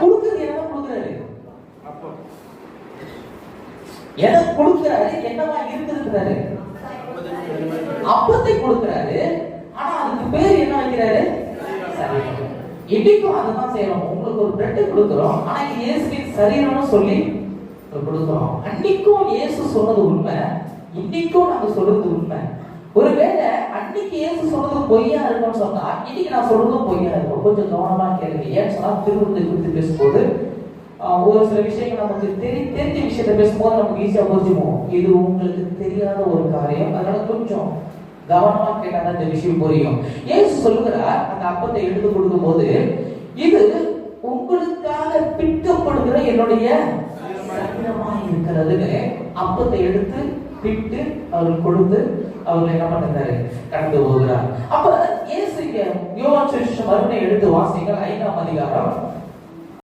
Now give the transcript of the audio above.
கொடுக்கிறது என்ன கொடுக்கிறாரு? எதை கொடுக்கிறாரு? என்னவா இருக்குதுன்றாரு? அப்பத்தை கொடுக்கிறாரு. ஆனா அதுக்கு பேர் என்ன வைக்கிறாரு? சரீரம். இன்னைக்கும் அதுதான் செய்யறோம். உங்களுக்கு ஒரு பிரெட் கொடுக்கிறோம், ஆனா இயேசுவின் சரீரம்னு சொல்லி கொடுக்கிறோம். அன்னைக்கும் இயேசு சொன்னது உண்மை, இன்னைக்கும் நாங்க சொல்றது உண்மை. ஒருவேளை அன்னைக்கு இயேசு சொன்னது பொய்யா இருக்கும்னு சொன்னா இன்னைக்கு நான் சொல்றதும் பொய்யா இருக்கும். கொஞ்சம் கவனமா கேளுங்க. ஏன்னு சொன்னா திருவிழத்தை குறித்து பேசும்போது ஒரு சில விஷயங்கள் நமக்கு தெரிஞ்ச விஷயத்த பேசும்போது நமக்கு ஈஸியா புரிஞ்சுப்போம். இது உங்களுக்கு தெரியாத ஒரு காரியம், அதனால கொஞ்சம் கவனமா கேட்டாதான் இந்த விஷயம் புரியும். இயேசு சொல்லுகிறார், அந்த அப்பத்தை எடுத்து கொடுக்கும் போது, இது உங்களுக்காக பிற்கப்படுகிற என்னுடைய சரீரமா இருக்கிறதுன்னு அப்பத்தை எடுத்து பிட்டு அவர்கள் கொடுத்து அவர்கள் என்ன பண்றாரு? கடந்து போகிறார். அப்ப இயேசு யோவான் சுவிசேஷம் மறுபடியும் எடுத்து வாசிங்கள் 5ஆம் அதிகாரம்